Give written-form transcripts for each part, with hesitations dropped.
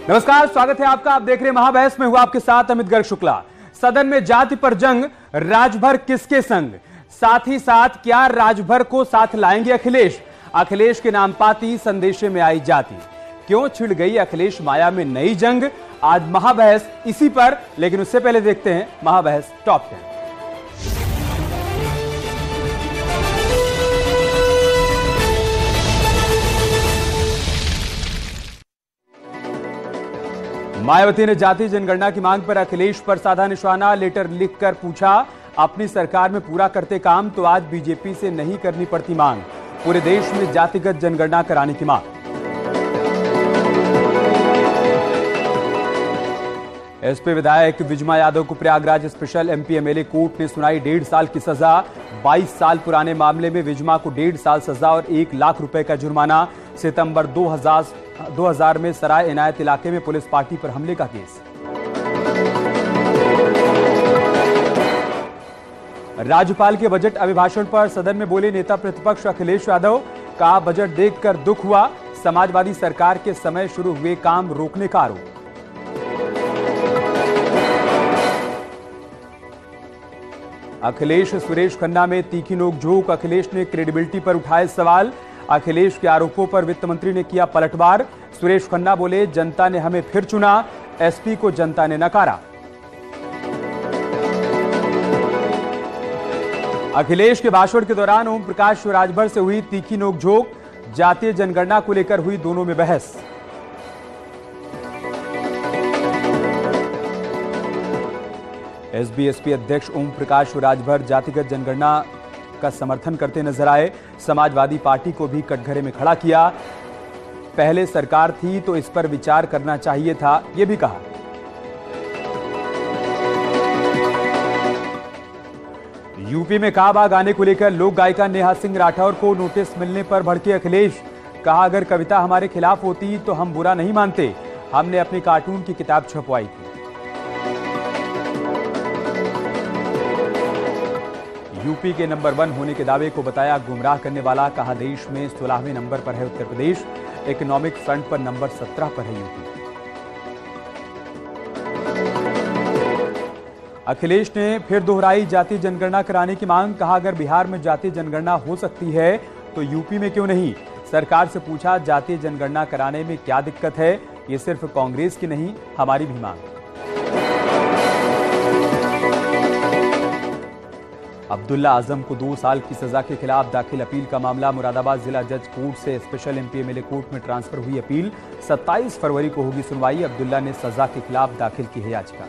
नमस्कार, स्वागत है आपका। आप देख रहे हैं महाबहस में, हुआ आपके साथ अमित गर्ग शुक्ला। सदन में जाति पर जंग, राजभर किसके संग? साथ ही साथ क्या राजभर को साथ लाएंगे अखिलेश? अखिलेश के नाम पाती, संदेशे में आई जाति। क्यों छिड़ गई अखिलेश माया में नई जंग? आज महाबहस इसी पर, लेकिन उससे पहले देखते हैं महाबहस टॉप 10। मायावती ने जाति जनगणना की मांग पर अखिलेश पर साधा निशाना। लेटर लिखकर पूछा, अपनी सरकार में पूरा करते काम तो आज बीजेपी से नहीं करनी पड़ती मांग। पूरे देश में जातिगत जनगणना कराने की मांग। एसपी विधायक विजमा यादव को Prayagraj special MP MLA court ने सुनाई 1.5 साल की सजा। 22 साल पुराने मामले में विजमा को 1.5 साल सजा और 1 लाख रुपए का जुर्माना। सितंबर 2000 में सराय इनायत इलाके में पुलिस पार्टी पर हमले का केस। राज्यपाल के बजट अभिभाषण पर सदन में बोले नेता प्रतिपक्ष अखिलेश यादव। कहा, बजट देखकर दुख हुआ, समाजवादी सरकार के समय शुरू हुए काम रोकने का आरोप। अखिलेश सुरेश खन्ना में तीखी नोकझोंक। अखिलेश ने क्रेडिबिलिटी पर उठाए सवाल। अखिलेश के आरोपों पर वित्त मंत्री ने किया पलटवार। सुरेश खन्ना बोले, जनता ने हमें फिर चुना, एसपी को जनता ने नकारा। अखिलेश के भाषण के दौरान ओम प्रकाश राजभर से हुई तीखी नोकझोंक। जातीय जनगणना को लेकर हुई दोनों में बहस। एसबीएसपी अध्यक्ष ओम प्रकाश राजभर जातिगत जनगणना का समर्थन करते नजर आए। समाजवादी पार्टी को भी कटघरे में खड़ा किया। पहले सरकार थी तो इस पर विचार करना चाहिए था, यह भी कहा। यूपी में काबा गाने को लेकर लोक गायिका नेहा सिंह राठौर को नोटिस मिलने पर भड़के अखिलेश। कहा, अगर कविता हमारे खिलाफ होती तो हम बुरा नहीं मानते, हमने अपनी कार्टून की किताब छपवाई थी। यूपी के नंबर 1 होने के दावे को बताया गुमराह करने वाला। कहा, देश में 16वें नंबर पर है उत्तर प्रदेश, इकोनॉमिक फ्रंट पर नंबर 17 पर है यूपी। अखिलेश ने फिर दोहराई जातीय जनगणना कराने की मांग। कहा, अगर बिहार में जातीय जनगणना हो सकती है तो यूपी में क्यों नहीं? सरकार से पूछा, जातीय जनगणना कराने में क्या दिक्कत है? ये सिर्फ कांग्रेस की नहीं, हमारी भी मांग। अब्दुल्ला आजम को 2 साल की सजा के खिलाफ दाखिल अपील का मामला। मुरादाबाद जिला जज कोर्ट से स्पेशल एमपी एमएलए कोर्ट में ट्रांसफर हुई अपील। 27 फरवरी को होगी सुनवाई। अब्दुल्ला ने सजा के खिलाफ दाखिल की है याचिका।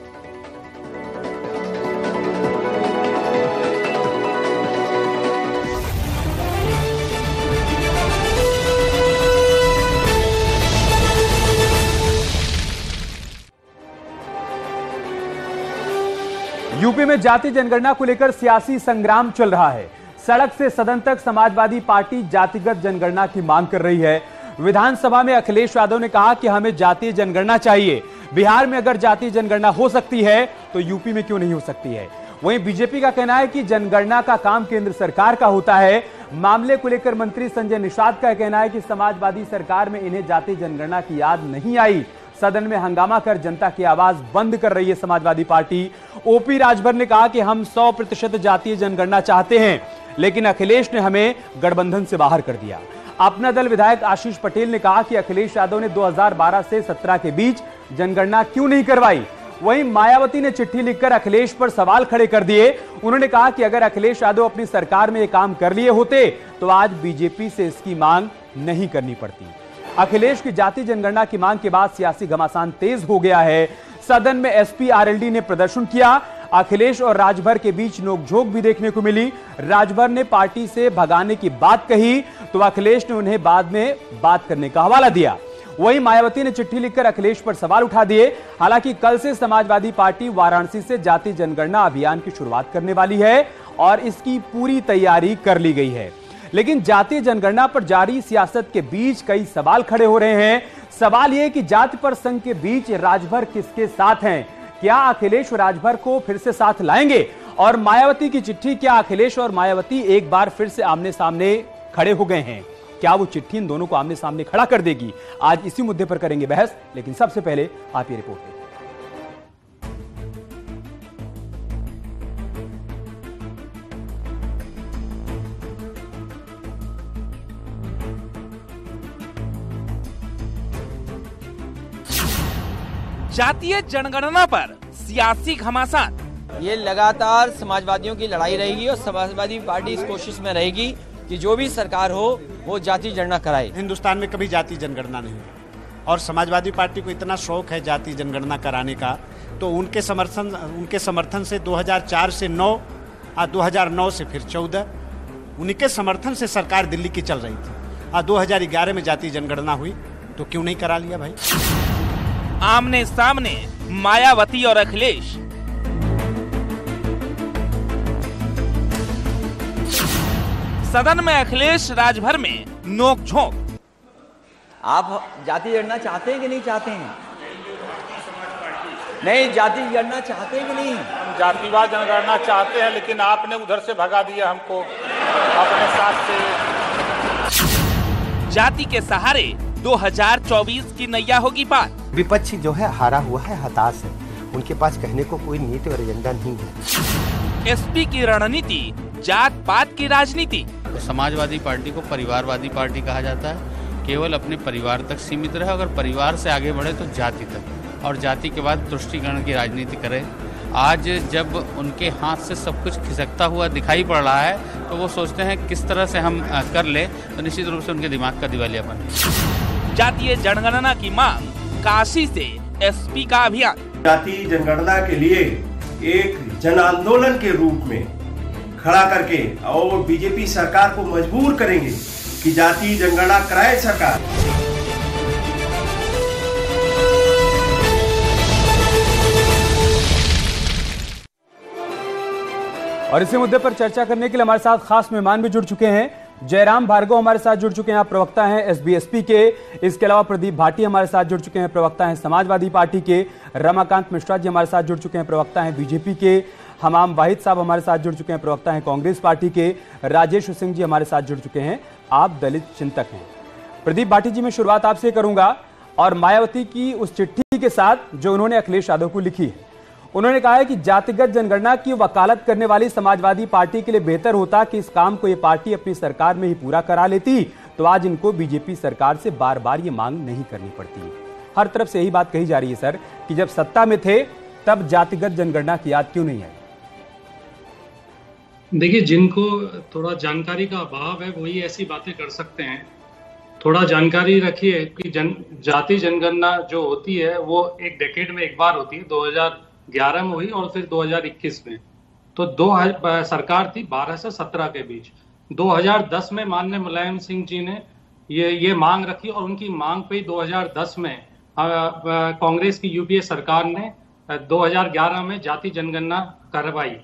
यूपी में जाति जनगणना को लेकर सियासी संग्राम चल रहा है। सड़क से सदन तक समाजवादी पार्टी जातिगत जनगणना की मांग कर रही है। विधानसभा में अखिलेश यादव ने कहा कि हमें जातीय जनगणना चाहिए। बिहार में अगर जातीय जनगणना हो सकती है तो यूपी में क्यों नहीं हो सकती है? वहीं बीजेपी का कहना है कि जनगणना का काम केंद्र सरकार का होता है। मामले को लेकर मंत्री संजय निषाद का कहना है कि समाजवादी सरकार में इन्हें जातीय जनगणना की याद नहीं आई। सदन में हंगामा कर जनता की आवाज बंद कर रही है समाजवादी पार्टी। ओपी राजभर ने कहा कि हम 100% जातीय जनगणना चाहते हैं, लेकिन अखिलेश ने हमें गठबंधन से बाहर कर दिया। अपना दल विधायक आशीष पटेल ने कहा कि अखिलेश यादव ने 2012 से 17 के बीच जनगणना क्यों नहीं करवाई। वहीं मायावती ने चिट्ठी लिखकर अखिलेश पर सवाल खड़े कर दिए। उन्होंने कहा कि अगर अखिलेश यादव अपनी सरकार में यह काम कर लिए होते तो आज बीजेपी से इसकी मांग नहीं करनी पड़ती। अखिलेश की जाति जनगणना की मांग के बाद सियासी घमासान तेज हो गया है। सदन में एसपी आरएलडी ने प्रदर्शन किया। अखिलेश और राजभर के बीच नोकझोंक भी देखने को मिली। राजभर ने पार्टी से भगाने की बात कही तो अखिलेश ने उन्हें बाद में बात करने का हवाला दिया। वहीं मायावती ने चिट्ठी लिखकर अखिलेश पर सवाल उठा दिए। हालांकि कल से समाजवादी पार्टी वाराणसी से जाति जनगणना अभियान की शुरुआत करने वाली है और इसकी पूरी तैयारी कर ली गई है। लेकिन जातीय जनगणना पर जारी सियासत के बीच कई सवाल खड़े हो रहे हैं। सवाल यह कि जाति पर संघ के बीच राजभर किसके साथ हैं? क्या अखिलेश राजभर को फिर से साथ लाएंगे? और मायावती की चिट्ठी, क्या अखिलेश और मायावती एक बार फिर से आमने सामने खड़े हो गए हैं? क्या वो चिट्ठी इन दोनों को आमने सामने खड़ा कर देगी? आज इसी मुद्दे पर करेंगे बहस, लेकिन सबसे पहले आप ये रिपोर्ट देखिए। जातीय जनगणना पर सियासी घमासान। ये लगातार समाजवादियों की लड़ाई रहेगी और समाजवादी पार्टी इस कोशिश में रहेगी कि जो भी सरकार हो वो जाति जनगणना कराए। हिंदुस्तान में कभी जाति जनगणना नहीं हुई और समाजवादी पार्टी को इतना शौक है जाति जनगणना कराने का, तो उनके समर्थन से 2004 से 9 और 2009 से फिर 14 उनके समर्थन से सरकार दिल्ली की चल रही थी और 2011 में जाति जनगणना हुई, तो क्यों नहीं करा लिया भाई? आमने सामने मायावती और अखिलेश। सदन में अखिलेश, राजभर में नोकझोंक। आप जाति जनगणना चाहते हैं कि नहीं चाहते हैं? नहीं, जाति जनगणना चाहते हैं कि नहीं? हम जातिवाद जनगणना चाहते हैं, लेकिन आपने उधर से भगा दिया हमको अपने साथ से। जाति के सहारे 2024 की नैया होगी पार। विपक्षी जो है हारा हुआ है, हताश है, उनके पास कहने को कोई नीति और एजेंडा नहीं है। एसपी की रणनीति जात पात की राजनीति। तो समाजवादी पार्टी को परिवारवादी पार्टी कहा जाता है, केवल अपने परिवार तक सीमित रहे, अगर परिवार से आगे बढ़े तो जाति तक, और जाति के बाद तुष्टीकरण की राजनीति करे। आज जब उनके हाथ से सब कुछ खिसकता हुआ दिखाई पड़ रहा है तो वो सोचते हैं किस तरह से हम कर ले, तो निश्चित रूप से उनके दिमाग का दिवालियापन। जातीय जनगणना की मांग, काशी से एसपी का अभियान। जाति जनगणना के लिए एक जन आंदोलन के रूप में खड़ा करके और बीजेपी सरकार को मजबूर करेंगे कि जाति जनगणना कराए सरकार। और इसी मुद्दे पर चर्चा करने के लिए हमारे साथ खास मेहमान भी जुड़ चुके हैं। जयराम भार्गव हमारे साथ जुड़ चुके हैं, आप प्रवक्ता हैं एसबीएसपी के। इसके अलावा प्रदीप भाटी हमारे साथ जुड़ चुके हैं, प्रवक्ता हैं समाजवादी पार्टी के। रमाकांत मिश्रा जी हमारे साथ जुड़ चुके हैं, प्रवक्ता हैं बीजेपी के। हमाम वाहिद साहब हमारे साथ जुड़ चुके हैं, प्रवक्ता हैं कांग्रेस पार्टी के। राजेश सिंह जी हमारे साथ जुड़ चुके हैं, आप दलित चिंतक हैं। प्रदीप भाटी जी, मैं शुरुआत आपसे करूंगा और मायावती की उस चिट्ठी के साथ जो उन्होंने अखिलेश यादव को लिखी है। उन्होंने कहा है कि जातिगत जनगणना की वकालत करने वाली समाजवादी पार्टी के लिए बेहतर होता कि इस काम को ये पार्टी अपनी सरकार में ही पूरा करा लेती, तो आज इनको बीजेपी सरकार से बार बार ये मांग नहीं करनी पड़ती। हर तरफ से यही बात कही जा रही है सर कि जब सत्ता में थे तब जातिगत जनगणना की याद क्यों नहीं आई? देखिए, जिनको थोड़ा जानकारी का अभाव है वही ऐसी बातें कर सकते हैं। थोड़ा जानकारी रखिए कि जाति जनगणना जो होती है वो एक डेकेड में एक बार होती है। 2011 में हुई और फिर 2021 में। तो सरकार थी 12 से 17 के बीच। 2010 में माननीय मुलायम सिंह जी ने ये मांग रखी और उनकी मांग पे 2010 में कांग्रेस की यूपीए सरकार ने 2011 में जाति जनगणना करवाई।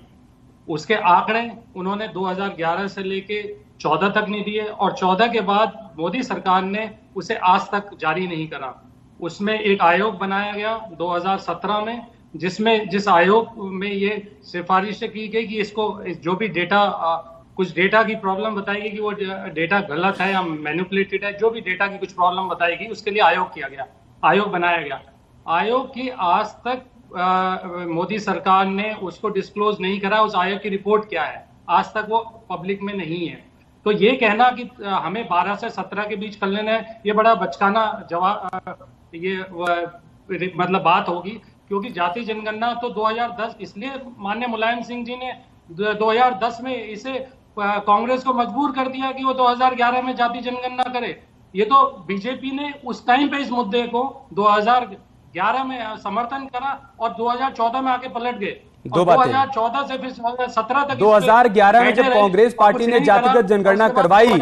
उसके आंकड़े उन्होंने 2011 से लेके 14 तक नहीं दिए और 14 के बाद मोदी सरकार ने उसे आज तक जारी नहीं करा। उसमें एक आयोग बनाया गया 2017 में, जिस आयोग में ये सिफारिश की गई कि इसको जो भी डेटा कुछ डेटा की प्रॉब्लम बताएगी कि वो डेटा गलत है या मैनिपुलेटेड है, जो भी डेटा की कुछ प्रॉब्लम बताएगी उसके लिए आयोग बनाया गया। आयोग की आज तक मोदी सरकार ने उसको डिस्क्लोज नहीं करा। उस आयोग की रिपोर्ट क्या है आज तक वो पब्लिक में नहीं है। तो ये कहना कि हमें 12 से 17 के बीच कर लेना है, ये बड़ा बचकाना जवाब मतलब बात होगी, क्योंकि जाति जनगणना तो 2010 इसलिए माननीय मुलायम सिंह जी ने 2010 में इसे कांग्रेस को मजबूर कर दिया कि वो 2011 में जाति जनगणना करे। ये तो बीजेपी ने उस टाइम पे इस मुद्दे को 2011 में समर्थन करा और 2014 में आके पलट गए। दो बातें, 2014 से फिर 17 तक 2011 में जब कांग्रेस पार्टी ने जातिगत जनगणना करवाई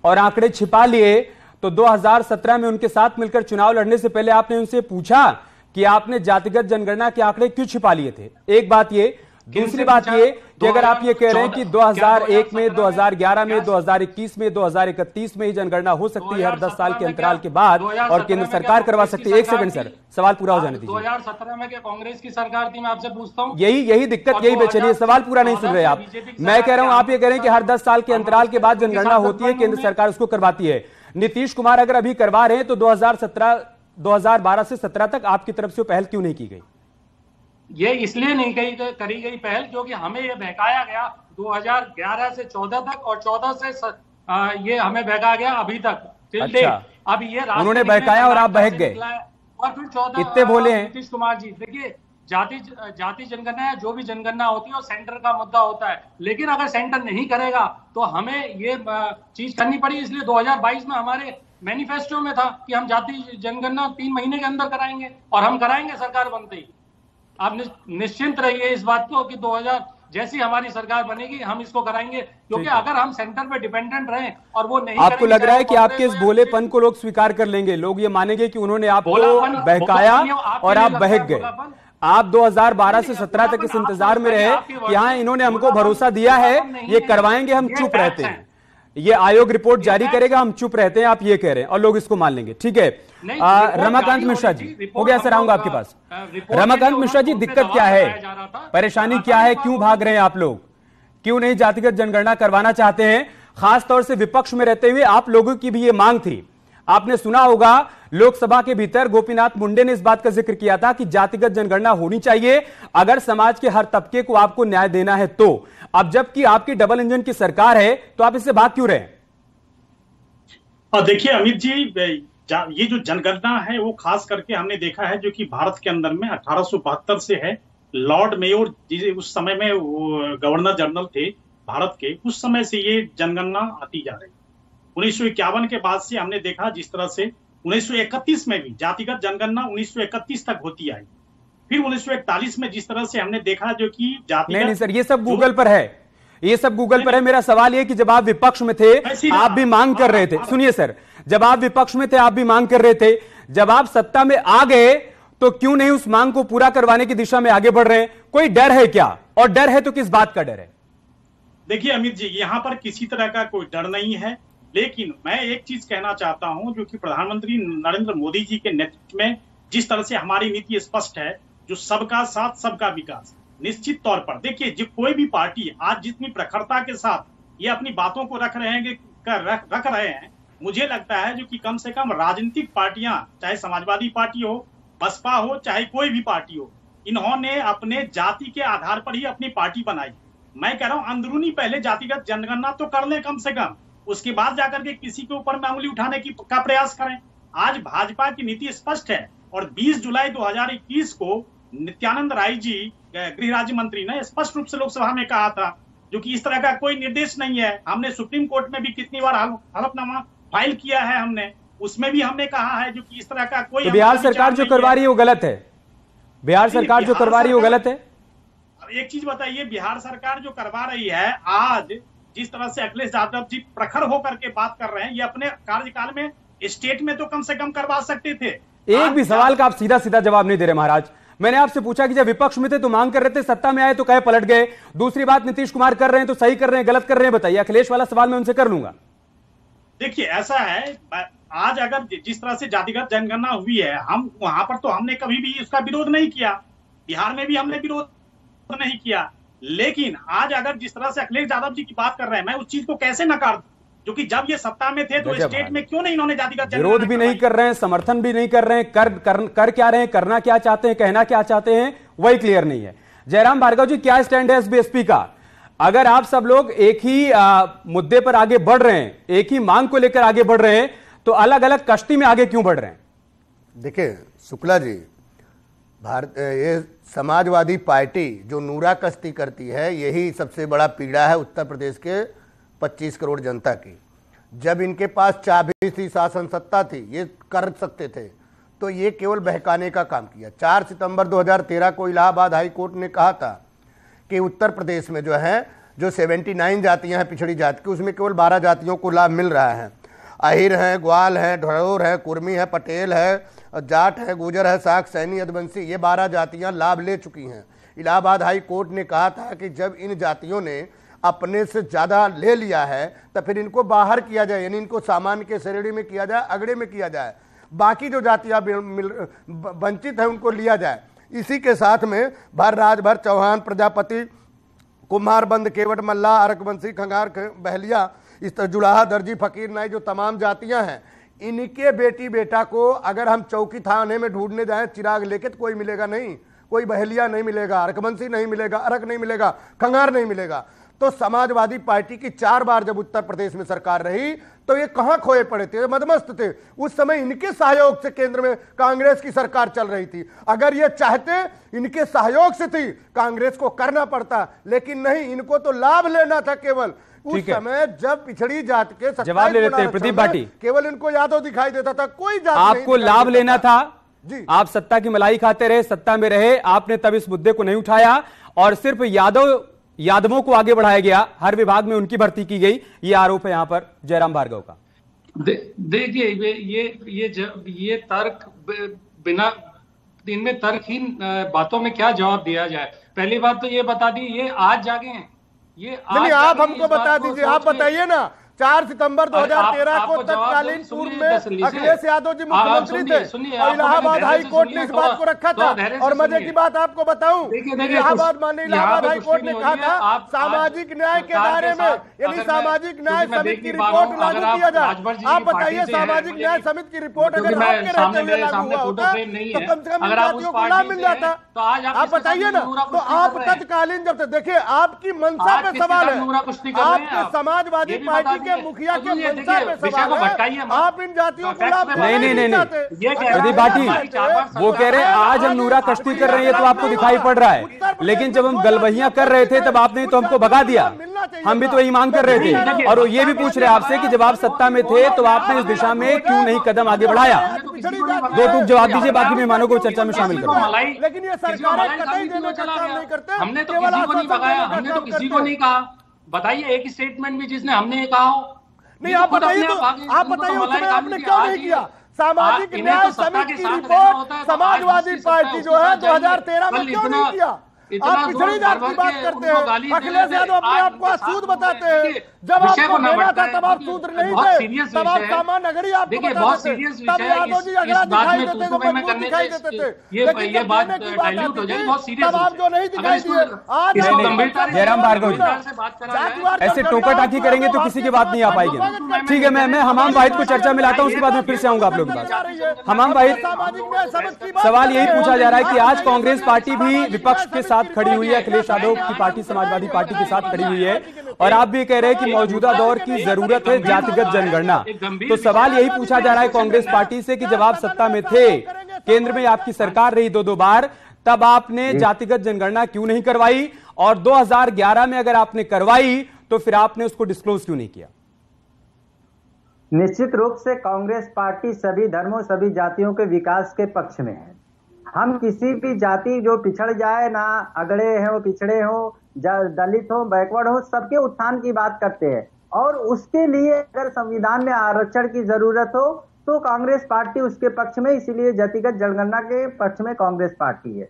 और आंकड़े छिपा लिए, तो 2017 में उनके साथ मिलकर चुनाव लड़ने से पहले आपने उनसे पूछा कि आपने जातिगत जनगणना के आंकड़े क्यों छिपा लिए थे? एक बात ये। दूसरी बात ये कि अगर आप ये कह रहे हैं कि 2001 में, 2011 में, 2021 में, 2031 में ही जनगणना हो सकती है हर 10 साल के अंतराल के बाद और केंद्र सरकार करवा सकती है। एक सेकंड सर, सवाल पूरा हो जाने दीजिए। 2017 में क्या कांग्रेस की सरकार थी? मैं आपसे पूछता हूं। यही दिक्कत, यही बेचैनी। सवाल पूरा नहीं सुन रहे आप। मैं कह रहा हूं, आप ये कह रहे हैं कि हर 10 साल के अंतराल के बाद जनगणना होती है, केंद्र सरकार उसको करवाती है। नीतीश कुमार अगर अभी करवा रहे हैं तो 2012 से 17 तक आपकी तरफ से पहल क्यों नहीं की गई? ये इसलिए नहीं करी गई पहल क्योंकि हमें ये बहकाया गया 2011 से 14 तक और 14 से ये हमें बहकाया गया अभी तक। अच्छा, अब ये उन्होंने बहकाया और आप बहक गए और फिर 14 इतने बोले हैं नीतीश कुमार जी। देखिए, जाति जनगणना या जो भी जनगणना होती है वो सेंटर का मुद्दा होता है, लेकिन अगर सेंटर नहीं करेगा तो हमें ये चीज करनी पड़ी। इसलिए 2022 में हमारे मैनिफेस्टो में था कि हम जाति जनगणना 3 महीने के अंदर कराएंगे और हम कराएंगे सरकार बनते ही। आप निश्चिंत रहिए इस बात को कि 2000 जैसी हमारी सरकार बनेगी हम इसको कराएंगे, क्योंकि अगर हम सेंटर पे डिपेंडेंट रहें और वो नहीं आपको लग रहा है कि आपके इस भोलेपन को लोग स्वीकार कर लेंगे, लोग ये मानेंगे कि उन्होंने आपको बहकाया और आप बहक गए। आप 2012 से 17 तक इस इंतजार में रहे कि हाँ इन्होंने हमको भरोसा दिया है ये करवाएंगे, हम चुप रहते हैं, ये आयोग रिपोर्ट जारी करेगा, हम चुप रहते हैं, आप ये कह रहे हैं और लोग इसको मान लेंगे। ठीक है, रमाकांत मिश्रा जी, हो गया सर, आऊंगा आपके पास। रमाकांत मिश्रा जी, दिक्कत क्या है, परेशानी क्या है, क्यों भाग रहे हैं आप लोग, क्यों नहीं जातिगत जनगणना करवाना चाहते हैं? खासतौर से विपक्ष में रहते हुए आप लोगों की भी ये मांग थी। आपने सुना होगा लोकसभा के भीतर गोपीनाथ मुंडे ने इस बात का जिक्र किया था कि जातिगत जनगणना होनी चाहिए अगर समाज के हर तबके को आपको न्याय देना है तो। अब जबकि आपकी डबल इंजन की सरकार है तो आप इससे भाग क्यों रहे? देखिए अमित जी, ये जो जनगणना है वो खास करके हमने देखा है जो कि भारत के अंदर में 1872 से है। लॉर्ड मेयोर उस समय में वो गवर्नर जनरल थे भारत के, उस समय से ये जनगणना आती जा रही। 1951 के बाद से हमने देखा जिस तरह से 1931 में भी जातिगत जनगणना 1931 तक होती आई। फिर 1941 में जिस तरह से हमने देखा जो कि जातिगत नहीं सर, ये सब गूगल पर है, ये सब गूगल पर है। मेरा सवाल ये कि जब आप विपक्ष में थे आप भी मांग कर रहे थे, सुनिए सर, जब आप विपक्ष में थे आप भी मांग कर रहे थे, जब आप सत्ता में आ गए तो क्यों नहीं उस मांग को पूरा करवाने की दिशा में आगे बढ़ रहे हैं? कोई डर है क्या? और डर है तो किस बात का डर है? देखिए अमित जी, यहां पर किसी तरह का कोई डर नहीं है, लेकिन मैं एक चीज कहना चाहता हूं जो कि प्रधानमंत्री नरेंद्र मोदी जी के नेतृत्व में जिस तरह से हमारी नीति स्पष्ट है, जो सबका साथ सबका विकास, निश्चित तौर पर देखिए जो कोई भी पार्टी आज जितनी प्रखरता के साथ ये अपनी बातों को रख रहे हैं, मुझे लगता है जो कि कम से कम राजनीतिक पार्टियां, चाहे समाजवादी पार्टी हो, बसपा हो, चाहे कोई भी पार्टी हो, इन्होंने अपने जाति के आधार पर ही अपनी पार्टी बनाई। मैं कह रहा हूं अंदरूनी पहले जातिगत जनगणना तो कर ले कम से कम, उसके बाद जाकर के किसी के ऊपर में उंगली उठाने का प्रयास करें। आज भाजपा की नीति स्पष्ट है और 20 जुलाई 2021 को नित्यानंद राय जी गृह राज्य मंत्री ने स्पष्ट रूप से लोकसभा में कहा था जो कि इस तरह का कोई निर्देश नहीं है। हमने सुप्रीम कोर्ट में भी कितनी बार हलफनामा फाइल किया है, हमने उसमें भी हमने कहा है जो कि इस तरह का कोई तो बिहार सरकार जो करवा रही है वो गलत है? बिहार सरकार जो करवा रही है वो गलत है? एक चीज बताइए, बिहार सरकार जो करवा रही है, आज जिस तरह से अखिलेश यादव जी प्रखर होकर के बात कर रहे हैं, ये अपने कार्यकाल में स्टेट में तो कम से कम करवा सकते थे। एक भी सवाल का आप सीधा सीधा जवाब नहीं दे रहे महाराज। मैंने आपसे पूछा कि जब विपक्ष में थे तो मांग कर रहे थे, सत्ता में आए तो कहे पलट गए। दूसरी बात, नीतीश कुमार कर रहे हैं तो सही कर रहे हैं, गलत कर रहे हैं, बताइए। अखिलेश वाला सवाल मैं उनसे कर लूंगा। देखिए ऐसा है, आज अगर जिस तरह से जातिगत जनगणना हुई है, हम वहां पर तो हमने कभी भी उसका विरोध नहीं किया, बिहार में भी हमने विरोध नहीं किया, लेकिन आज अगर जिस तरह से अखिलेश यादव जी की बात कर रहे हैं, मैं उस चीज को कैसे नकार दूं? क्योंकि जब ये सत्ता में थे तो स्टेट में क्यों नहीं इन्होंने जातिगत विरोध भी नहीं कर रहे हैं, समर्थन भी नहीं कर रहे हैं, कर क्या रहे हैं, करना क्या चाहते हैं, कहना क्या चाहते हैं, वही क्लियर नहीं है। जयराम भार्गव जी, क्या स्टैंड है एसबीएसपी का? अगर आप सब लोग एक ही मुद्दे पर आगे बढ़ रहे हैं, एक ही मांग को लेकर आगे बढ़ रहे हैं, तो अलग अलग कश्ती में आगे क्यों बढ़ रहे हैं? देखिए शुक्ला जी, ये समाजवादी पार्टी जो नूरा कश्ती करती है, यही सबसे बड़ा पीड़ा है उत्तर प्रदेश के 25 करोड़ जनता की। जब इनके पास चाबी थी, शासन सत्ता थी, ये कर सकते थे, तो ये केवल बहकाने का काम किया। 4 सितंबर 2013 को इलाहाबाद हाई कोर्ट ने कहा था कि उत्तर प्रदेश में जो 79 जातियां हैं पिछड़ी जाति की, उसमें केवल 12 जातियों को लाभ मिल रहा है। अहिर हैं, ग्वाल हैं, ढरोर है, कुर्मी है, पटेल है, जाट है, गुजर है, साक, सैनी, यदुवंशी, ये 12 जातियां लाभ ले चुकी हैं। इलाहाबाद हाई कोर्ट ने कहा था कि जब इन जातियों ने अपने से ज़्यादा ले लिया है तो फिर इनको बाहर किया जाए, यानी इनको सामान्य के श्रेणी में किया जाए, अगड़े में किया जाए, बाकी जो जातियाँ वंचित हैं उनको लिया जाए। इसी के साथ में भर राजभर, चौहान, प्रजापति, कुम्हार, बंद, केवट, मल्ला, अरकवंशी, खंगार, बहलिया, इस तरह जुलाहा, दर्जी, फकीर, नाई जो तमाम जातियां हैं, इनके बेटी बेटा को अगर हम चौकी थाने में ढूंढने जाएं चिराग लेके तो कोई मिलेगा नहीं, कोई बहेलिया नहीं मिलेगा, अरकबंसी नहीं मिलेगा, अरक नहीं मिलेगा, खंगार नहीं मिलेगा। तो समाजवादी पार्टी की 4 बार जब उत्तर प्रदेश में सरकार रही तो ये कहां खोए पड़े थे, मदमस्त थे। उस समय इनके सहयोग से केंद्र में कांग्रेस की सरकार चल रही थी। अगर ये चाहते, इनके सहयोग से थी, कांग्रेस को करना पड़ता, लेकिन नहीं, इनको तो लाभ लेना था केवल। उस समय जब पिछड़ी जात के जवाब ले लेते हैं प्रदीप भाटी, केवल इनको यादव दिखाई देता था, कोई जात आपको लाभ लेना था जी। आप सत्ता की मलाई खाते रहे, सत्ता में रहे, आपने तब इस मुद्दे को नहीं उठाया और सिर्फ यादवों को आगे बढ़ाया गया, हर विभाग में उनकी भर्ती की गई, ये आरोप है यहां पर जयराम भार्गव का। देखिए ये तर्क बिना, इनमें तर्कहीन बातों में क्या जवाब दिया जाए। पहली बात तो ये बता दी, ये आज जागे हैं, ये आज आप हमको बता दीजिए, आप बताइए ना। 4 सितंबर 2013 को तत्कालीन पूर्व में अखिलेश यादव जी मुख्यमंत्री थे और इलाहाबाद हाई कोर्ट ने इस बात को रखा था। और मजे की बात आपको बताऊं, इलाहाबाद हाई कोर्ट ने कहा था सामाजिक न्याय के दायरे में, यानी सामाजिक न्याय समिति की रिपोर्ट लागू किया जाए। आप बताइए, सामाजिक न्याय समिति की रिपोर्ट अगर आपके रहते हुए लागू हुआ होता तो कम से कम जातियों को लाभ मिल जाता। आप बताइए ना। तो आप तत्कालीन जब देखिए, आपकी मंशा पे सवाल है, आपके समाजवादी पार्टी मुखिया के मंशा पे सवाल है, आप इन जातियों को लाभ नहीं प्रदीप भाटी वो कह रहे हैं आज हम नूरा कश्ती कर रहे हैं तो आपको दिखाई पड़ रहा है, लेकिन जब हम गलबहियां कर रहे थे तब आपने तो हमको भगा दिया, हम भी तो यही मांग कर रहे थे। और वो ये भी पूछ रहे आपसे कि जब आप सत्ता में थे तो आपने इस दिशा में क्यों नहीं कदम आगे बढ़ाया। 2 टूक जवाब दीजिए, बाकी मेहमानों को चर्चा में शामिल करें। लेकिन ये सरकारें कतई देने का काम नहीं करते। हमने तो किसी को नहीं भगाया, हमने तो किसी को नहीं कहा। बताइए एक स्टेटमेंट भी जिसने हमने कहा हो। नहीं, आप बताइए तो, आप बताइए उस समय आपने क्यों नहीं किया। सामाजिक न्याय समिति की रिपोर्ट समाजवादी पार्टी जो है 2013 में क्यों नहीं किया। आप पिछड़ी जात की बात करते हैं, अखिलेश यादव अपने आप को असूद बताते हैं। जब आपको लेना था तब आप सूत्र नहीं थे, तब आप सामान्य नगरी आपको बताते थे, तब यादव जी अगला दिखाई देते थे, मजबूत दिखाई देते थे। लेकिन जब देने की बात आती थी तब आप जो नहीं दिखाई दिए। आज जयराम भार्गव जी ऐसे टोका टाकी करेंगे तो किसी की बात नहीं आ पाएगी। ठीक है, मैं हमाम वाहिद को चर्चा में लाता हूं, उसके बाद मैं फिर से आऊंगा आप लोगों के पास। हमाम वाहिद, सवाल यही पूछा जा रहा है कि आज कांग्रेस पार्टी भी विपक्ष के साथ खड़ी हुई है, अखिलेश यादव की पार्टी समाजवादी पार्टी के साथ खड़ी हुई है, और आप भी कह रहे हैं कि मौजूदा दौर की जरूरत है जातिगत जनगणना। तो सवाल यही पूछा जा रहा है कांग्रेस पार्टी से कि जब आप सत्ता में थे, केंद्र में आपकी सरकार रही 2 बार, तब आपने जातिगत जनगणना क्यों नहीं करवाई, और 2011 में अगर आपने करवाई तो फिर आपने उसको डिस्क्लोज क्यों नहीं किया। निश्चित रूप से कांग्रेस पार्टी सभी धर्मों, सभी जातियों के विकास के पक्ष में है। हम किसी भी जाति जो पिछड़ जाए, ना अगड़े हो, पिछड़े हो, दलित हो, बैकवर्ड हो, सबके उत्थान की बात करते हैं। और उसके लिए अगर संविधान में आरक्षण की जरूरत हो तो कांग्रेस पार्टी उसके पक्ष में, इसीलिए जातिगत जनगणना के पक्ष में कांग्रेस पार्टी है।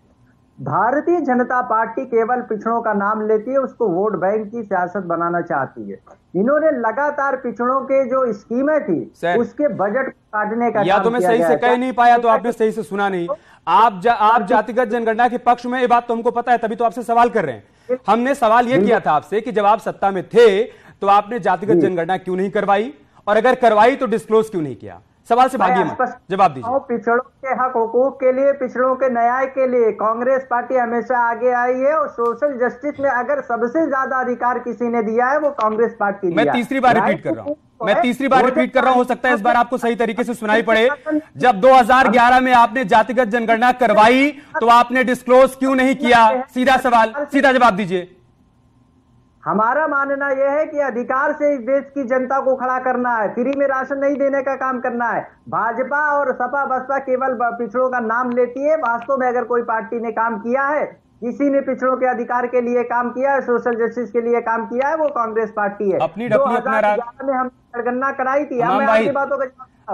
भारतीय जनता पार्टी केवल पिछड़ों का नाम लेती है, उसको वोट बैंक की सियासत बनाना चाहती है। इन्होंने लगातार पिछड़ों के जो स्कीमें थी उसके बजट काटने का, या तो मैं सही से कह नहीं पाया तो आपने सही से सुना नहीं। आप जातिगत जनगणना के पक्ष में, ये बात तो हमको पता है, तभी तो आपसे सवाल कर रहे हैं। हमने सवाल यह किया था आपसे कि जब आप सत्ता में थे तो आपने जातिगत जनगणना क्यों नहीं करवाई, और अगर करवाई तो डिस्क्लोज क्यों नहीं किया। सवाल से भागिए मत, जवाब दीजिए। पिछड़ों के हक हुकूक के लिए, पिछड़ों के न्याय के लिए कांग्रेस पार्टी हमेशा आगे आई है, और सोशल जस्टिस में अगर सबसे ज्यादा अधिकार किसी ने दिया है वो कांग्रेस पार्टी। मैं तीसरी बार रिपीट कर रहा हूं, हो सकता है इस बार आपको सही तरीके से सुनाई पड़े। जब 2011 में आपने जातिगत जनगणना करवाई तो आपने डिस्क्लोज क्यों नहीं किया। सीधा सवाल, सीधा जवाब दीजिए। हमारा मानना यह है कि अधिकार से इस देश की जनता को खड़ा करना है, फ्री में राशन नहीं देने का काम करना है। भाजपा और सपा बसपा केवल पिछड़ों का नाम लेती है। वास्तव में अगर कोई पार्टी ने काम किया है, किसी ने पिछड़ों के अधिकार के लिए काम किया है, सोशल जस्टिस के लिए काम किया है, वो कांग्रेस पार्टी है। अपनी ढपली अपना राग में हम जनगणना कराई थी। बातों का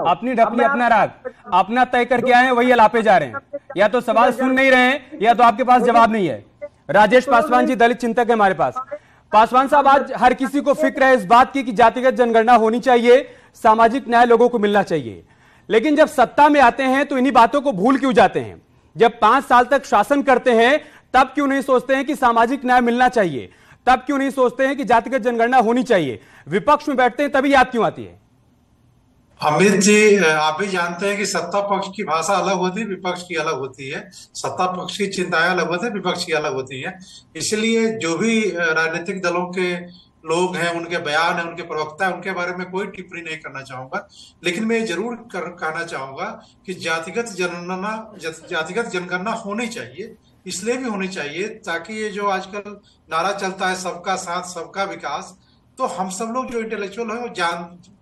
अपनी ढपली अपना राग अपना तय करके आए हैं, वही अलापे जा रहे हैं। या तो सवाल सुन नहीं रहे हैं या तो आपके पास जवाब नहीं है। राजेश पासवान जी दलित चिंतक है हमारे पास। पासवान साहब, आज हर किसी को फिक्र है इस बात की कि जातिगत जनगणना होनी चाहिए, सामाजिक न्याय लोगों को मिलना चाहिए, लेकिन जब सत्ता में आते हैं तो इन्हीं बातों को भूल क्यों जाते हैं। जब 5 साल तक शासन करते हैं तब क्यों नहीं सोचते हैं कि सामाजिक न्याय मिलना चाहिए, तब क्यों नहीं सोचते हैं कि जातिगत जनगणना होनी चाहिए? विपक्ष में बैठते हैं तभी याद क्यों आती है? अमित जी, आप भी जानते हैं कि सत्ता पक्ष की भाषा अलग होती है, विपक्ष की अलग होती है। सत्ता पक्ष की चिंताएं अलग होती है, विपक्ष की अलग होती है। इसलिए जो भी राजनीतिक दलों के लोग हैं, उनके बयान हैं, उनके प्रवक्ता हैं, उनके बारे में कोई टिप्पणी नहीं करना चाहूंगा। लेकिन मैं जरूर कहना चाहूंगा कि जातिगत जनगणना होनी चाहिए। इसलिए भी होनी चाहिए ताकि ये जो आजकल नारा चलता है सबका साथ सबका विकास, तो हम सब लोग जो इंटेलेक्चुअल है वो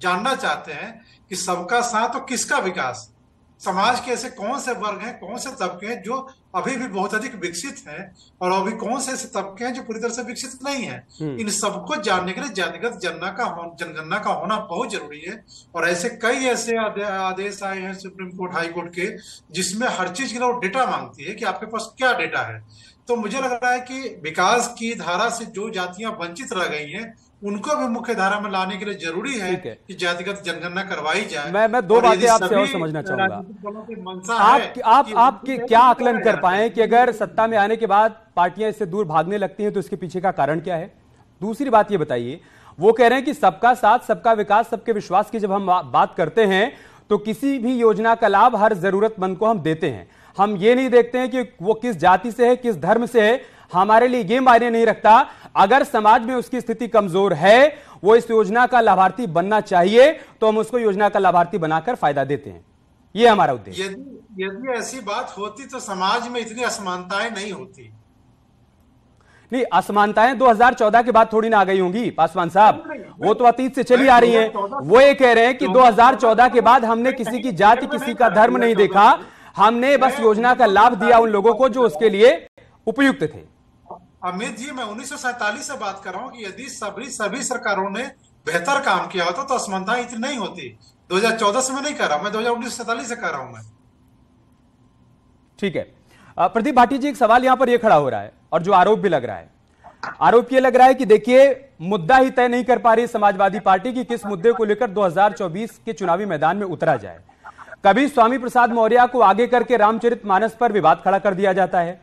जानना चाहते हैं कि सबका साथ और किसका विकास। समाज के ऐसे कौन से वर्ग हैं, कौन से तबके हैं जो अभी भी बहुत अधिक विकसित हैं, और अभी कौन से ऐसे तबके हैं जो पूरी तरह से विकसित नहीं हैं। इन सबको जानने के लिए जातिगत जनगणना का होना बहुत जरूरी है। और ऐसे कई ऐसे आदेश आए हैं सुप्रीम कोर्ट, हाई कोर्ट के, जिसमें हर चीज के लिए वो डेटा मांगती है कि आपके पास क्या डेटा है। तो मुझे लग रहा है कि विकास की धारा से जो जातियां वंचित रह गई हैं, उनको भी मुख्य धारा में लाने के लिए जरूरी है कि जातिगत जनगणना करवाई जाए। मैं दो बातें आपसे और समझना चाहूंगा। आप क्या आकलन कर पाए कि अगर सत्ता में आने के बाद पार्टियां इससे दूर भागने लगती हैं तो इसके पीछे का कारण क्या है? दूसरी बात ये बताइए, वो कह रहे हैं कि सबका साथ सबका विकास सबके विश्वास की जब हम बात करते हैं तो किसी भी योजना का लाभ हर जरूरतमंद को हम देते हैं। हम ये नहीं देखते हैं कि वो किस जाति से है, किस धर्म से है। हमारे लिए ये मायने नहीं रखता। अगर समाज में उसकी स्थिति कमजोर है, वो इस योजना का लाभार्थी बनना चाहिए, तो हम उसको योजना का लाभार्थी बनाकर फायदा देते हैं। ये हमारा उद्देश्य। यदि ऐसी बात होती तो समाज में इतनी असमानताएं नहीं होती। नहीं, असमानताएं 2014 के बाद थोड़ी ना आ गई होंगी पासवान साहब, वो तो अतीत से चली आ रही है। वो ये कह रहे हैं कि 2014 के बाद हमने किसी की जाति, किसी का धर्म नहीं देखा, हमने बस योजना का लाभ दिया उन लोगों को जो उसके लिए उपयुक्त थे। अमित जी, मैं 1947 से बात कर रहा हूं कि यदि सभी सरकारों ने बेहतर काम किया होता तो असमानताएं इतनी नहीं होती। 2014 से मैं नहीं कर रहा, मैं 1947 से कर रहा हूं मैं। ठीक है प्रदीप भाटी जी, एक सवाल यहां पर यह खड़ा हो रहा है और जो आरोप भी लग रहा है, आरोप यह लग रहा है कि देखिए मुद्दा ही तय नहीं कर पा रही समाजवादी पार्टी की किस मुद्दे को लेकर 2024 के चुनावी मैदान में उतरा जाए। कभी स्वामी प्रसाद मौर्य को आगे करके रामचरितमानस पर विवाद खड़ा कर दिया जाता है,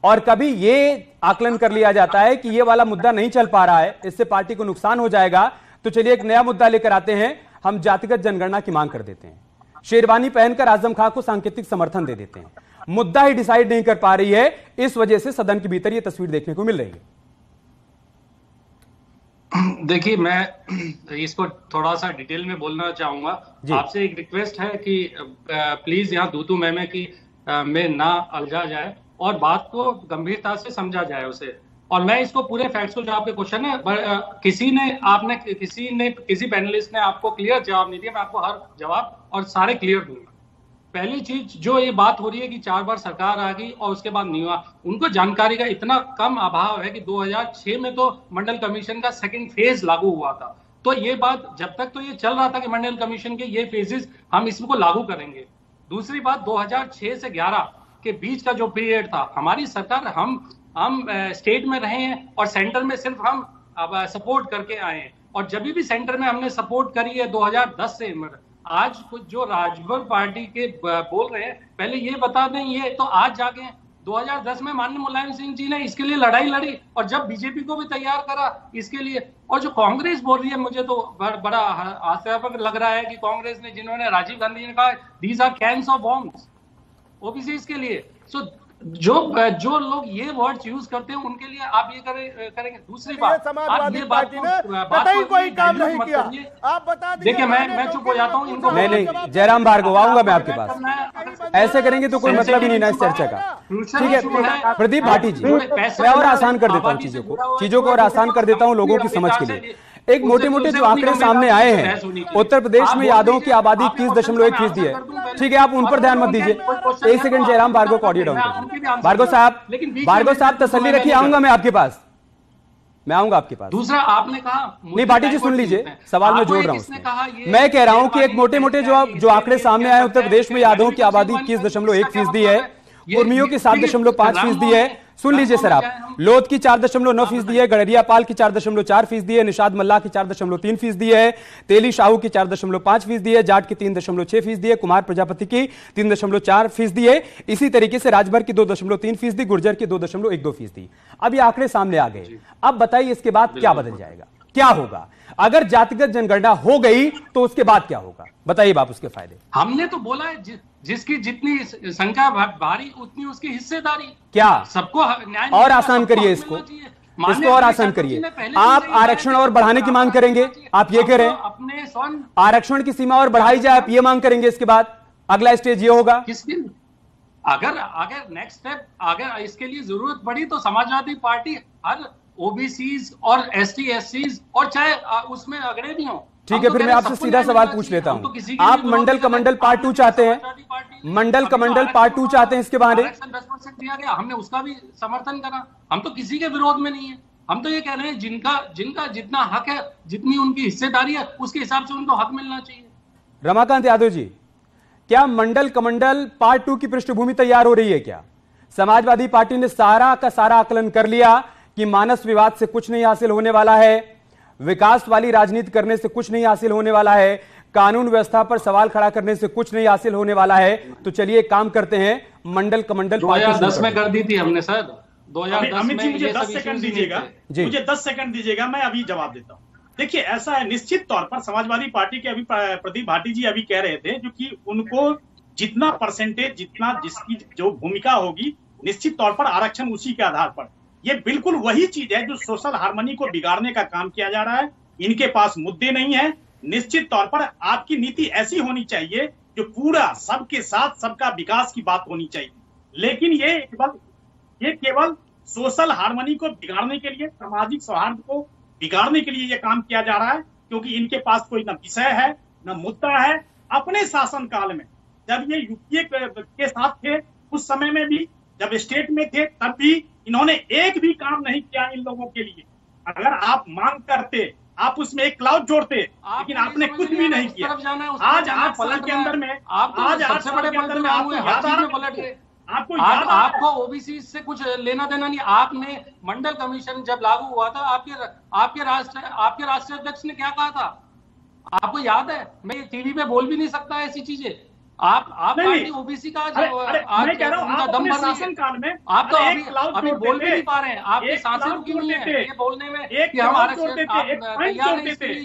और कभी ये आकलन कर लिया जाता है कि ये वाला मुद्दा नहीं चल पा रहा है, इससे पार्टी को नुकसान हो जाएगा, तो चलिए एक नया मुद्दा लेकर आते हैं, हम जातिगत जनगणना की मांग कर देते हैं। शेरवानी पहनकर आजम खां को सांकेतिक समर्थन दे देते हैं। मुद्दा ही डिसाइड नहीं कर पा रही है, इस वजह से सदन के भीतर ये तस्वीर देखने को मिल रही है। देखिए, मैं इसको थोड़ा सा डिटेल में बोलना चाहूंगा। आपसे एक रिक्वेस्ट है कि प्लीज यहाँ दूतू मैमे की में ना अलझा जाए और बात को गंभीरता से समझा जाए उसे। और मैं इसको पूरे फैक्ट्स को, जो आपके क्वेश्चन है, किसी पैनलिस्ट ने आपको क्लियर जवाब नहीं दिया, मैं आपको हर जवाब और सारे क्लियर दूंगा। पहली चीज, जो ये बात हो रही है कि 4 बार सरकार आ गई और उसके बाद नहीं हुआ, उनको जानकारी का इतना कम अभाव है कि 2006 में तो मंडल कमीशन का सेकंड फेज लागू हुआ था। तो ये बात, जब तक तो ये चल रहा था कि मंडल कमीशन के ये फेजेस हम इसको लागू करेंगे। दूसरी बात, 2006 से 11 के बीच का जो पीरियड था, हमारी सरकार, हम स्टेट में रहे हैं और सेंटर में सिर्फ हम अब सपोर्ट करके आए हैं। और जब भी सेंटर में हमने सपोर्ट करी है 2010 से, आज कुछ जो राजभर पार्टी के बोल रहे हैं, पहले ये बता दें, ये तो आज जाके 2010 में माननीय मुलायम सिंह जी ने इसके लिए लड़ाई लड़ी और जब बीजेपी को भी तैयार करा इसके लिए। और जो कांग्रेस बोल रही है, मुझे तो बड़ा हास्यास्पद लग रहा है कि कांग्रेस ने, जिन्होंने राजीव गांधी ने कहा these are cans of bombs OBCs के लिए, सो जो लोग ये वर्ड्स यूज करते हैं उनके लिए आप ये करेंगे। दूसरी बात, समाजवादी पार्टी ने कतई कोई काम नहीं किया, आप बता दीजिए। देखिए, मैं चुप हो जाता हूँ इनको। नहीं, जयराम भार्गव, आऊंगा मैं आपके पास। ऐसे करेंगे तो कोई मतलब ही नहीं ना इस चर्चा का। ठीक है प्रदीप भाटी जी, मैं और आसान कर देता हूँ चीजों को और आसान कर देता हूँ लोगों की समझ के लिए। एक मोटे मोटे जो आंकड़े सामने आए हैं, उत्तर प्रदेश में यादवों की आबादी 21.1% है। ठीक है, आप उन पर ध्यान मत दीजिए। एक सेकंड, जयराम भार्गव को ऑडियो डाउन करिए। भार्गव साहब तसल्ली रखिए, आऊंगा मैं आपके पास, मैं आऊंगा आपके पास। दूसरा, आपने कहा नहीं, भाटी जी सुन लीजिए, सवाल में जोड़ रहा हूं। मैं कह रहा हूं कि एक मोटे मोटे जो आंकड़े सामने आए, उत्तर प्रदेश में यादवों की आबादी 21.1% है, कुर्मियों की 7.5% है, सुन लीजिए सर, आप लोध की 4.9% है, गड़रिया पाल की 4.4% है, निषाद मल्लाह की 4.3% है, तेली शाहू की 4.5% है, जाट की 3.6% है, कुमार प्रजापति की 3.4% है, इसी तरीके से राजभर की 2.3%, गुर्जर की 2.12%। अब ये आंकड़े सामने आ गए। अब बताइए इसके बाद क्या बदल जाएगा, क्या होगा? अगर जातिगत जनगणना हो गई तो उसके बाद क्या होगा, बताइए बाप, उसके फायदे। हमने तो बोला है जिसकी जितनी संख्या भारी उतनी उसकी हिस्सेदारी। क्या सबको न्याय और आसान करिए इसको और आसान करिए। आप आरक्षण और बढ़ाने की मांग करेंगे, आप ये कह रहे हैं अपने आरक्षण की सीमा और बढ़ाई जाए, आप ये मांग करेंगे। इसके बाद अगला स्टेज ये होगा। किसकी अगर नेक्स्ट स्टेप अगर इसके लिए जरूरत पड़ी तो समाजवादी पार्टी हर ओबीसीज और एसटी एससीज और चाहे उसमें अगड़े भी हों। ठीक है, फिर मैं आपसे सीधा सवाल पूछ लेता हूं। आप मंडल कमंडल पार्ट 2 चाहते हैं? मंडल कमंडल पार्ट 2 चाहते हैं? इसके बारे 10% दिया गया, हमने उसका भी समर्थन करा। हम तो किसी के विरोध में नहीं है। हम तो ये कह रहे हैं जिनका जितना हक है, जितनी उनकी हिस्सेदारी है, उसके हिसाब से उनको हक मिलना चाहिए। रमाकांत यादव जी, क्या मंडल कमंडल पार्ट 2 की पृष्ठभूमि तैयार हो रही है? क्या समाजवादी पार्टी ने सारा का सारा आकलन कर लिया कि मानस विवाद से कुछ नहीं हासिल होने वाला है, विकास वाली राजनीति करने से कुछ नहीं हासिल होने वाला है, कानून व्यवस्था पर सवाल खड़ा करने से कुछ नहीं हासिल होने वाला है, तो चलिए एक काम करते हैं, मंडल कमंडल 2010 में कर दी थी हमने सर। 2010 अमित जी, में मुझे 10 सेकंड दीजिएगा, मुझे 10 सेकंड दीजिएगा, मैं अभी जवाब देता हूँ। देखिए, ऐसा है, निश्चित तौर पर समाजवादी पार्टी के अभी प्रदीप भाटी जी अभी कह रहे थे जो कि उनको जितना परसेंटेज, जितना जिसकी जो भूमिका होगी, निश्चित तौर पर आरक्षण उसी के आधार पर। ये बिल्कुल वही चीज है जो सोशल हार्मनी को बिगाड़ने का काम किया जा रहा है। इनके पास मुद्दे नहीं है। निश्चित तौर पर आपकी नीति ऐसी होनी चाहिए जो पूरा सबके साथ सबका विकास की बात होनी चाहिए, लेकिन ये केवल सोशल हार्मनी को बिगाड़ने के लिए, सामाजिक सौहार्द को बिगाड़ने के लिए ये काम किया जा रहा है, क्योंकि इनके पास कोई न विषय है न मुद्दा है। अपने शासनकाल में जब ये यूपीए के साथ थे, उस समय में भी जब स्टेट में थे, तब भी इन्होंने एक भी काम नहीं किया इन लोगों के लिए। अगर आप मांग करते, आप उसमें एक क्लाउज जोड़ते, लेकिन आपने कुछ भी नहीं किया। आज 8 साल के अंदर में, आज 8 साल के अंदर में आपको याद आ रहा है, आपको ओबीसी से कुछ लेना देना नहीं। आपने मंडल कमीशन जब लागू हुआ था, आपके राष्ट्रीय अध्यक्ष ने क्या कहा था, आपको याद है? मैं टीवी पे बोल भी नहीं सकता ऐसी चीजें। आप पार्टी ओबीसी का मैं कह रहा हूं, आप अपने शासनकाल में आप तो अभी बोल भी नहीं पा रहे हैं। आपके सांसद क्यों नहीं है ये बोलने में कि हम आरक्षण तैयार हैं?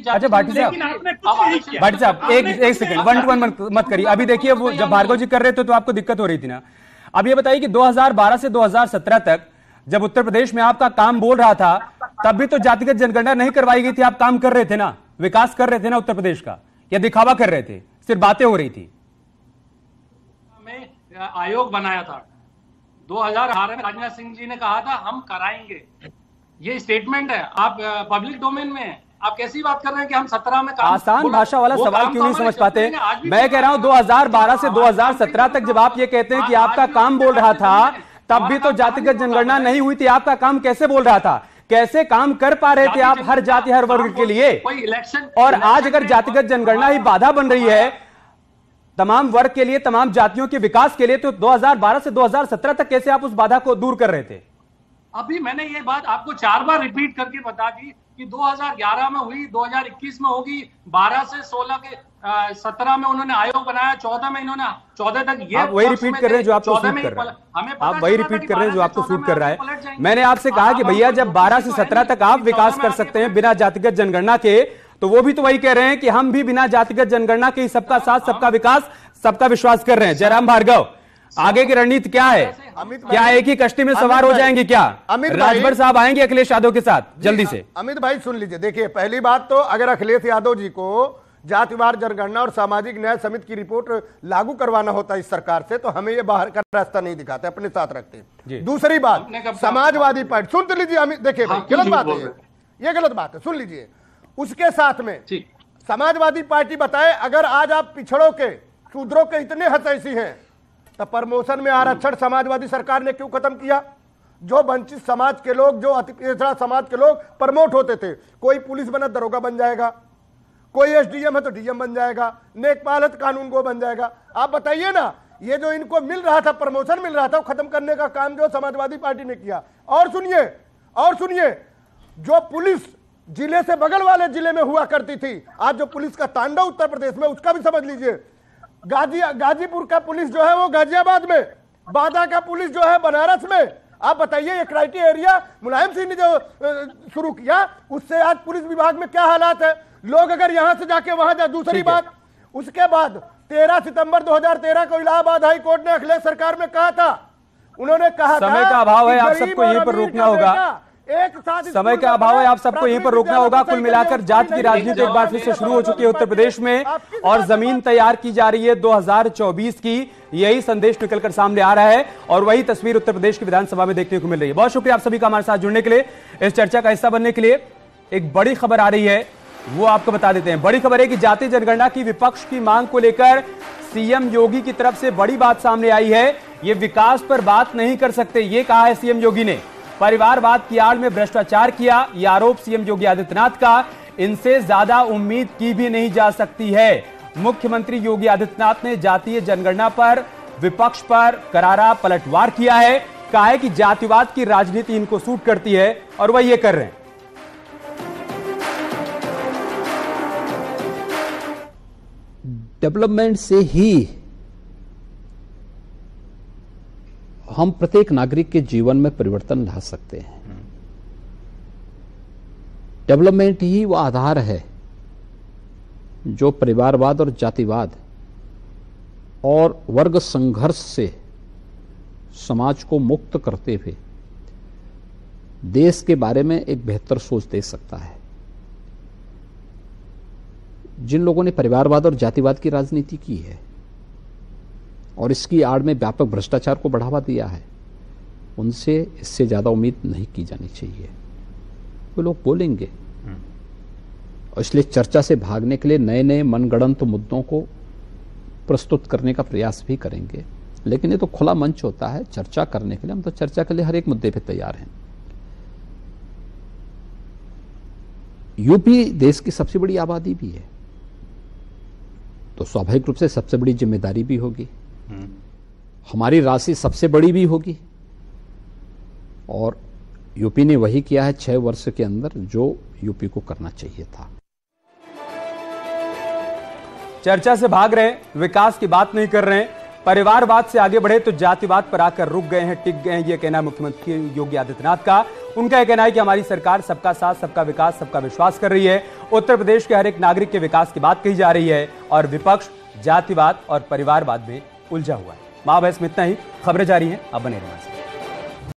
अच्छा भाटी साहब एक सेकंड, 1 to 1 मत करिए। अभी देखिए, वो जब भार्गव जी कर रहे थे तो आपको दिक्कत हो रही थी ना। अब ये बताइए कि 2012 से 2017 तक जब उत्तर प्रदेश में आपका काम बोल रहा था, तब भी तो जातिगत जनगणना नहीं करवाई गई थी। आप काम कर रहे थे ना, विकास कर रहे थे ना उत्तर प्रदेश का, या दिखावा कर रहे थे, सिर्फ बातें हो रही थी? आयोग बनाया था 2018 में, राजनाथ सिंह जी ने कहा था हम कराएंगे। ये स्टेटमेंट है, आप पब्लिक डोमेन में है। आप कैसी बात कर रहे हैं कि हम 17 में काम, आसान भाषा वाला सवाल क्यों नहीं समझ पाते? मैं कह रहा हूं 2012 से 2017 तक जब आप ये कहते हैं कि आपका काम बोल रहा था, तब भी तो जातिगत जनगणना नहीं हुई थी। आपका काम कैसे बोल रहा था? कैसे काम कर पा रहे थे आप हर जाति हर वर्ग के लिए? और आज अगर जातिगत जनगणना ही बाधा बन रही है तमाम वर्ग के लिए, तमाम जातियों के विकास के लिए, तो 2012 से 2017 तक कैसे आप उस बाधा को दूर कर रहे थे? अभी मैंने ये बात आपको 4 बार रिपीट करके बता दी कि 2011 में हुई, 2021 में होगी, 12 से 16 के 17 में उन्होंने आयोग बनाया, 14 में इन्होंने 14 तक ये वही रिपीट कर रहे हैं जो आपको सूट कर रहा है। आप वही रिपीट कर रहे हैं जो आपको सूट कर रहा है। मैंने आपसे कहा कि भैया जब 12 से 17 तक आप विकास कर सकते हैं बिना जातिगत जनगणना के, तो वो भी तो वही कह रहे हैं कि हम भी बिना जातिगत जनगणना के सबका साथ, सबका विकास, सबका विश्वास कर रहे हैं। जयराम भार्गव, आगे की रणनीति क्या है? क्या एक ही कश्ती में सवार हो जाएंगे क्या? राजभर साहब आएंगे अखिलेश यादव के साथ जल्दी से? अमित भाई सुन लीजिए, देखिए पहली बात तो अगर अखिलेश यादव जी को जातिवार जनगणना और सामाजिक न्याय समिति की रिपोर्ट लागू करवाना होता इस सरकार से, तो हमें ये बाहर का रास्ता नहीं दिखाते, अपने साथ रखते। दूसरी बात, समाजवादी पार्टी, सुन तो लीजिए अमित, देखिए गलत बात है ये, गलत बात है, सुन लीजिए। उसके साथ में समाजवादी पार्टी बताए, अगर आज आप पिछड़ों के, शूद्रों के इतने हतैषी हैं, तो प्रमोशन में आरक्षण समाजवादी सरकार ने क्यों खत्म किया? जो वंचित समाज के लोग, जो अति पिछड़ा समाज के लोग प्रमोट होते थे, कोई पुलिस बना दरोगा बन जाएगा, कोई एसडीएम है तो डीएम बन जाएगा, नेकपाल है तो कानून गो बन जाएगा। आप बताइए ना, ये जो इनको मिल रहा था, प्रमोशन मिल रहा था, वो खत्म करने का काम जो समाजवादी पार्टी ने किया। और सुनिए, जो पुलिस जिले से बगल वाले जिले में हुआ करती थी, आज जो पुलिस का तांडव उत्तर प्रदेश में, उसका भी समझ लीजिए। गाजीपुर का पुलिस जो है वो गाजियाबाद में, बादा का पुलिस जो है बनारस में। आप बताइए, ये क्राइटेरिया मुलायम सिंह ने जो शुरू किया, उससे आज पुलिस विभाग में क्या हालात है। लोग अगर यहां से जाके वहां जाए। दूसरी बात, उसके बाद 13 सितंबर 2013 को इलाहाबाद हाई कोर्ट ने अखिलेश सरकार में कहा था, उन्होंने कहा समय का अभाव है, आप सबको यहीं पर रोकना होगा। समय का अभाव है, आप सबको यहीं पर रोकना होगा। कुल मिलाकर जात की राजनीति एक बार फिर से शुरू हो चुकी है उत्तर प्रदेश में और जमीन तैयार की जा रही है 2024 की। यही संदेश निकलकर सामने आ रहा है और वही तस्वीर उत्तर प्रदेश की विधानसभा में देखने को मिल रही है। बहुत शुक्रिया आप सभी का हमारे साथ जुड़ने के लिए, इस चर्चा का हिस्सा बनने के लिए। एक बड़ी खबर आ रही है, वो आपको बता देते हैं। बड़ी खबर है कि जातीय जनगणना की विपक्ष की मांग को लेकर सीएम योगी की तरफ से बड़ी बात सामने आई है। ये विकास पर बात नहीं कर सकते, ये कहा है सीएम योगी ने। परिवारवाद की आड़ में भ्रष्टाचार किया, यह आरोप सीएम योगी आदित्यनाथ का। इनसे ज्यादा उम्मीद की भी नहीं जा सकती है। मुख्यमंत्री योगी आदित्यनाथ ने जातीय जनगणना पर विपक्ष पर करारा पलटवार किया है। कहा है कि जातिवाद की राजनीति इनको सूट करती है और वह ये कर रहे हैं। डेवलपमेंट से ही हम प्रत्येक नागरिक के जीवन में परिवर्तन ला सकते हैं। डेवलपमेंट ही वो आधार है जो परिवारवाद और जातिवाद और वर्ग संघर्ष से समाज को मुक्त करते हुए देश के बारे में एक बेहतर सोच दे सकता है। जिन लोगों ने परिवारवाद और जातिवाद की राजनीति की है और इसकी आड़ में व्यापक भ्रष्टाचार को बढ़ावा दिया है, उनसे इससे ज्यादा उम्मीद नहीं की जानी चाहिए। वो लोग बोलेंगे और इसलिए चर्चा से भागने के लिए नए नए मनगढ़ंत मुद्दों को प्रस्तुत करने का प्रयास भी करेंगे। लेकिन ये तो खुला मंच होता है चर्चा करने के लिए। हम तो चर्चा के लिए हर एक मुद्दे पे तैयार हैं। यूपी देश की सबसे बड़ी आबादी भी है, तो स्वाभाविक रूप से सबसे बड़ी जिम्मेदारी भी होगी। हमारी राशि सबसे बड़ी भी होगी और यूपी ने वही किया है 6 वर्ष के अंदर जो यूपी को करना चाहिए था। चर्चा से भाग रहे हैं, विकास की बात नहीं कर रहे हैं, परिवारवाद से आगे बढ़े तो जातिवाद पर आकर रुक गए हैं, टिक गए हैं। यह कहना है मुख्यमंत्री योगी आदित्यनाथ का। उनका यह कहना है कि हमारी सरकार सबका साथ, सबका विकास, सबका विश्वास कर रही है। उत्तर प्रदेश के हर एक नागरिक के विकास की बात कही जा रही है और विपक्ष जातिवाद और परिवारवाद में उलझा हुआ है। महाबहस में इतना ही। खबरें जारी हैं, अब बने रहना।